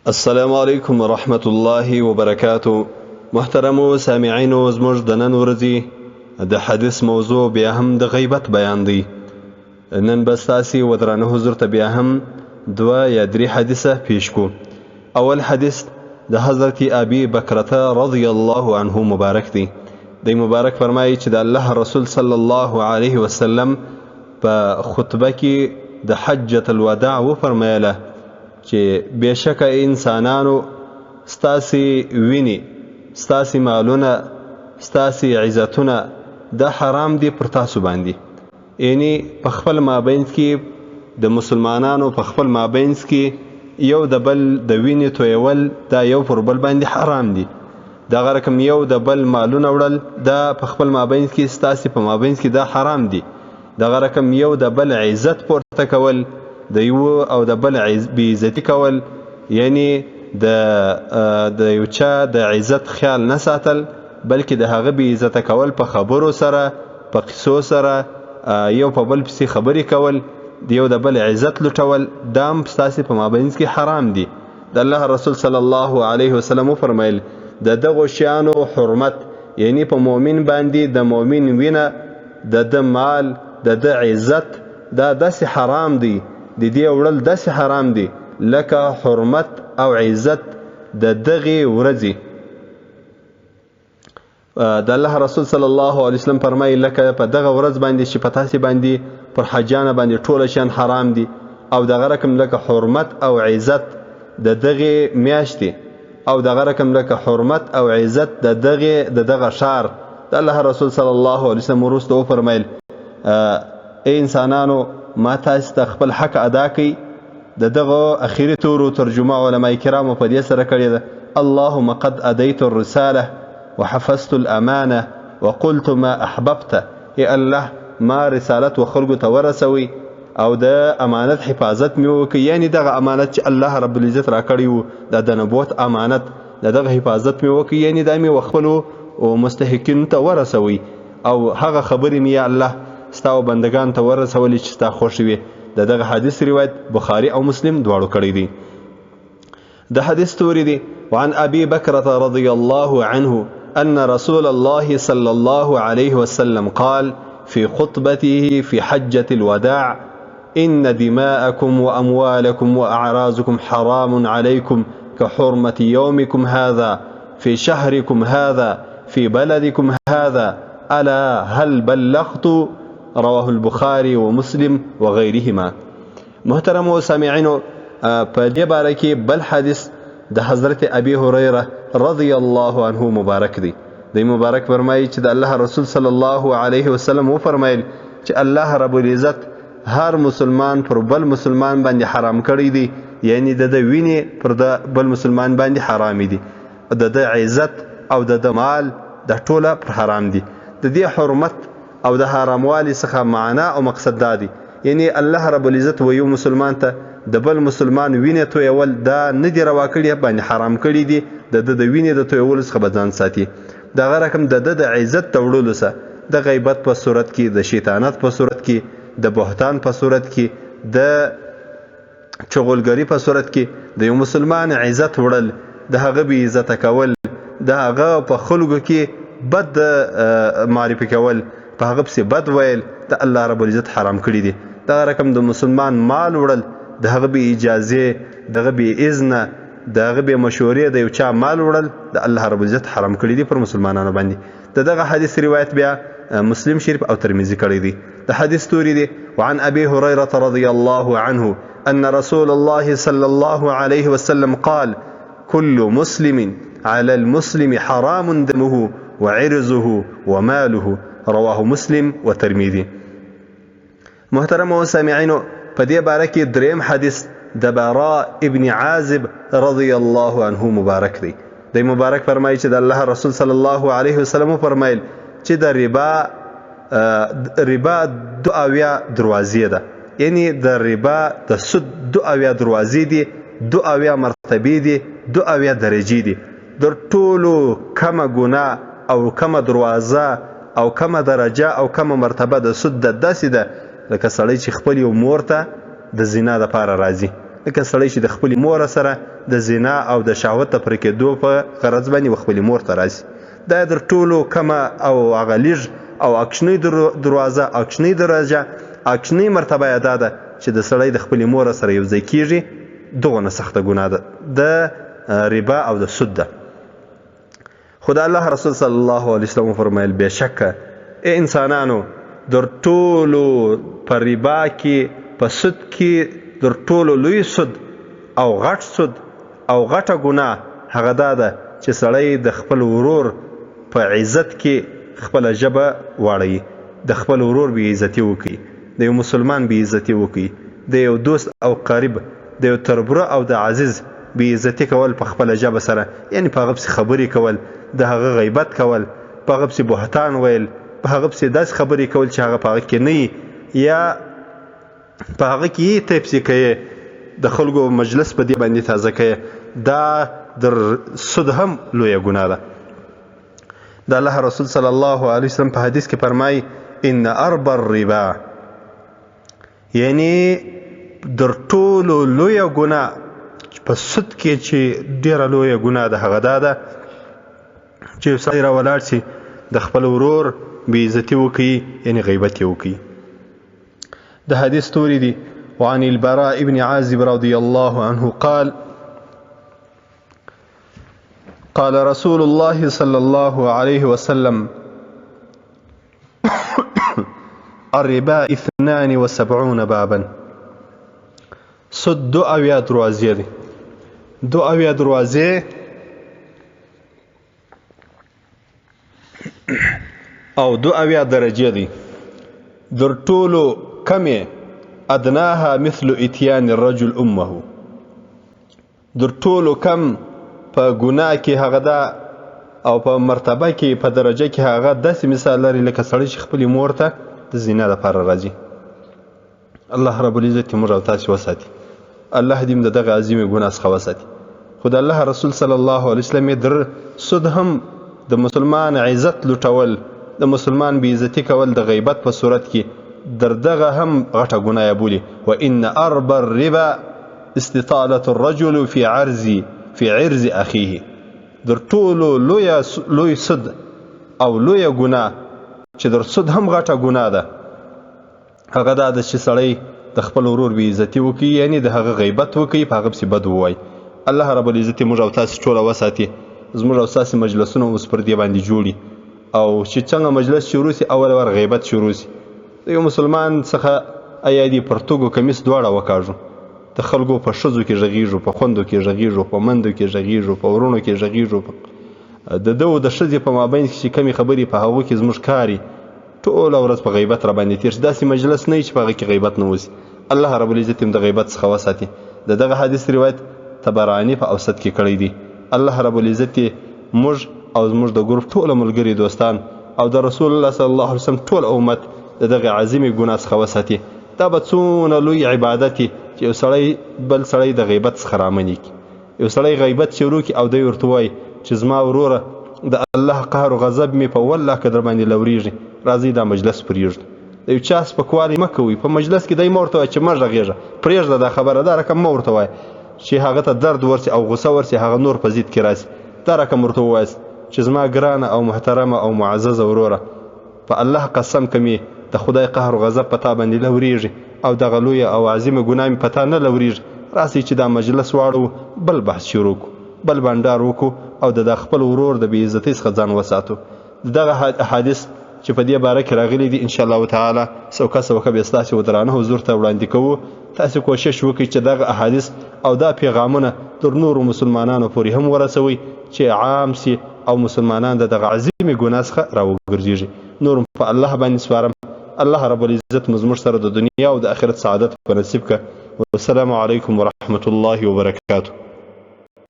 السلام علیکم ورحمت الله وبرکاتو. محترمو سامعینو، زموږ د نن ورځې د حدیث موضوع بیا هم د غیبت بیان دی. نن به ستاسې ودرانه حضور ته بیا هم 2 یا 3 حدیثه پیش کو. اول حدیث د حضرت ابي بکرته رضی الله عنه مبارک دی. د مبارک فرمایي چې د الله رسول صلی الله علیه وسلم په خطبه کې د حجة الوداع و فرمایله چې بېشکه انسانانو ستاسې ویني، ستاسې مالونه، ستاسې عزتونه دا حرام دي پر تاسو باندې. یعنی په خپل مابینځ کې د مسلمانانو په خپل مابینځ کې یو د بل د وینې تویول دا یو پر بل باندې حرام دي. دغه رقم یو د بل مالونه وړل دا په خپل مابینځ کې ستاسې په مابینځ کې دا حرام دي. دغه رقم یو د بل عزت پورته کول، د یو او د بل بېعزتي کول، یعنی د یو چا د عزت خیال نه ساتل بلکې د هغه بېعزته کول په خبرو سره، په قصو سره، یو په بل پسې خبرې کول، د یو د بل عزت لوټول دا هم ستاسې په مابینځ کې حرام دي. د الله رسول صلی الله علیه وسلم وفرمیل د دغو شیانو حرمت، یعنی په مؤمن باندې د مؤمن وینه، د ده مال، د ده عزت دا داسې حرام دی، د دې وړل داسې حرام دي لکه حرمت او عزت د دغې ورځې. د الله رسول صلی الله علیه وسلم فرمایي لکه په دغه ورځ باندې چې په تاسې باندې پر حجانه باندې ټوله شیان حرام دي، او دغه رقم لکه حرمت او عزت د دغې میاشتې، او دغه رقم لکه حرمت او عزت د دغه ښار. د الله رسول صلی الله علیه وسلم وروسته وفرمیل ای انسانانو، ما تاسو ته خپل حق ادا کړئ. د دغه اخري تورو ترجمه علماء کرامو په دې سره کړې ده: اللهم قد ادیت الرساله وحفظت الامانه وقلت ما احببت. ای الله، ما رسالت و خلکو ته ورسوي او د امانت حفاظت مې وکړي. یعنی دغه امانت چې الله رب العزت را کړی و د نبوت امانت، دغه حفاظت مې وکړي، یعنی دا مې خپلو مستحقینو ته ورسوي، او هغه خبرې مې یا الله ستا او بندگان ته ورسولې چې ستا خوښ وي. د دغه حدیث روایت بخاري او مسلم دواړو کړی دی. د حدیث توری دی: وعن ابي بكرة رضي الله عنه ان رسول الله صلى الله عليه وسلم قال في خطبته في حجة الوداع: ان دماءكم واموالكم واعراضكم حرام عليكم كحرمة يومكم هذا في شهركم هذا في بلدكم هذا الا هل بلغت؟ رواه البخاري ومسلم وغيرهما. محترمو سامعینو، په دې باره کې بل حدیث د حضرت ابي هريره رضی الله عنه مبارک دی. د مبارک فرمایي چې د الله رسول صلی الله علیه وسلم وفرمایل چې الله رب العزت هر مسلمان پر بل مسلمان باندې حرام کړی دی، یعنی د وینې پر د بل مسلمان باندې حرام دي، د عزت او د مال د ټوله پر حرام دي. د دې حرمت او د حراموالي څخه معنا او مقصد دا دی، یعنی الله رب العزت و یو مسلمان ته د بل مسلمان وینې تویول دا نه دی روا کړي، باندې حرام کړي دي. د وینې د تویولو څخه به ځان ساتي. دغه رقم د عزت ته وړلو څخه، د غیبت په صورت کې، د شیطانت په صورت کې، د بهتان په صورت کې، د چغلګري په صورت کې د یو مسلمان عزت وړل، د هغه بې عزته کول، د هغه په خلکو کې بد معرفي کول، په هغه پسې بد ویل د الله رب العزت حرام کړي دي. دغه رقم د مسلمان مال وړل، د هغه بې اجازې، دغه بې اذنه، دغه بې مشورې د یو چا مال وړل د الله رب العزت حرام کړي دي پر مسلمانانو باندې. دغه حدیث روایت بیا مسلم شریف او ترمذي کړی دی. د حدیث توری دی: وعن ابي هريره رضي الله عنه ان رسول الله صلى الله عليه وسلم قال: كل مسلم على المسلم حرام دمه وعرضه وماله. رواه مسلم و ترمذي. محترم و سامعینو، په دې باره کې دریم حدیث د براء ابن عازب رضی الله عنه مبارک دی. د مبارک فرمایي چې د الله رسول صلی الله علیه وسلم فرمایل چې د ربا 2 دروازې ده، یعنی د ربا د سود 2 دروازې دي، 2 مرتبې دي، 2 درجې دي. در ټولو کمه ګناه او کمه دروازه او کمه درجه او کمه مرتبه د سود د داسې ده لکه سړی چې خپل یو مور ته د زنا دپاره راځي، لکه سړی چې د خپلې مور سره د زنا او د شهوت تفریح کېدو په غرض باندې خپلې مور ته راځي. دا در ټولو کمه او هغه لیږ او اکشنۍ دروازه اکشنۍ مرتبه یې دا ده چې د سړی د خپلې مور سره یو ځای کېږي، دغونه سخته ګناه ده، د ربا او د سود ده. خو د الله رسول صلی الله علیه وسلم فرمایل بېشکه ای انسانانو در ټولو په ربا کې په سود کې در ټولو لوی سود او غټ سود او غټه ګناه هغه دا ده چې سړی د خپل ورور په عزت کې خپله ژبه واړوي، د خپل ورور بې عزتي وکړي، د یو مسلمان بې عزتي وکړي، د یو دوست او قریب، د یو تربره او د عزیز بې عزتي کول په خپله ژبه سره، یعنې په هغه پسې خبرې کول، د هغه غیبت کول، په هغه پسې بهتان ویل، په هغه پسې داسې خبرې کول چې هغه په هغه کې نه وي، یا په هغه کې یې ته پسې کوې، د خلکو مجلس په دې باندې تازه کوې، دا در سود هم لویه ګناه ده. د الله رسول صلی الله علیه وسلم په حدیث کې فرمایي ان اربا الربا، یعنی در ټولو لویه ګناه په سود کې چې ډېره لویه ګناه ده هغه دا ده چې یو سړی راولاړ شي د خپل ورور بې عزتي وکړي، یعنې غیبت یې وکړي. د حدیث توري دي وعن البراء بن عازب رضي الله عنه قال قال رسول الله صلى الله عليه وسلم الربا 72 بابا، سود 72 دروازې دي، 72 دروازې او 72 درجې دي، در ټولو کمې ادناها مثل اتيان الرجل امه، در ټولو کم په ګناه کې هغه ده او په مرتبه کې په درجه کې هغه داسې مثال لري لکه سړی چې خپلې مور ته د زنا دپاره راځي. الله رب العزت موږ او تاسې وساتي، الله دې د دغه عظیمې ګناه څخه وساتي. خو د الله رسول صلی الله علیه وسلم در سود هم د مسلمان عزت لوټول، د مسلمان بې عزتي کول د غیبت په صورت کې در دغه هم غټه ګناه بولي. وان اربا الربا استطالة الرجل في عرض اخیه، در ټولو لوی سود او لوی ګناه چې در سود هم غټه ګناه ده هغه دا ده چې سړی د خپل ورور بې عزتي وکړي، یعنې د هغه غیبت وکړي، په هغه پسې بد ووایي. الله رب العزت موږ او تاسې ټوله وساتي. زموږ او ستاسې مجلسونه اوس پر دې باندې جوړي، او چې څنګه مجلس شروع سي اول ور غیبت شروع سي، د یو مسلمان څخه ایا دې پرتوګو کمیس دواړه وکاږو، د خلکو په ښځو کې غږیږو، په خوندو کې غږیږو، په مندو کې غږیږو، په ورونو کې غږیږو، د ده او د ښځې په مابین کې چې کمې خبرې په هغو کې زموږ کاري ټوله ورځ په غیبت را باندې تېر شي. داسې مجلس نه وي چې په هغه کې غیبت نه وسي. الله رب العزت د غیبت څخه وساتي. د دغه حدیث روایت طبراني په اوسط کې کړی دی. الله رب العزت موږ او زموږ د ګروپ ټوله ملګري دوستان او د رسول الله صلی الله علیه وسلم ټول امت د دغه عظیمې ګناه څخه وساتي. دا به څونه لوی عبادت چې یو سړی بل سړی د غیبت څخه رامنې کړي. یو سړی غیبت شروع کړي او دی ورته وایي چې زما وروره د الله قهر و غضب مې په والله که در باندې لورېږي، راځئ دا مجلس پرېږدو. د یو چا سپکوالی مه کوئ په مجلس کې. دی مه ورته وایه چې مه غږېږه، پرېږده دا خبره، دا رقم مه ورته وایه چې هغه ته درد ورسي او غصه ورسي، هغه نور په ضد کې راسي. دا رقم ورته ووایاست چې زما ګرانه او محترمه او معززه وروره، په الله قسم کومې د خدای قهر و غضب په تا باندې لورېږي او دغه لویه او عظیمه ګناه مې په تا نه لورېږي. راسئ چې دا مجلس واړو، بل بحث شروع کړو، بل بنډار وکړو او د خپل ورور د بې عزتۍ څخه ځان وساتو. دغه احادیث چې په دې باره کې راغلي دي ان شاء الله تعالی سوکه بیا ستاسې و درانه حضور ته وړاندې کوو. تاسې کوشش وکړئ چې دغه احادیث او دا پیغامونه تر نورو مسلمانانو پورې هم ورسوئ چې عام سي او مسلمانان د دغه عظیمې ګناه څخه راوګرځېږي. نور په الله باندې سپارم. الله رب العزت زموږ سره د دنیا او د آخرت سعادت په نصیب کړه. والسلام علیکم ورحمة الله وبرکاته.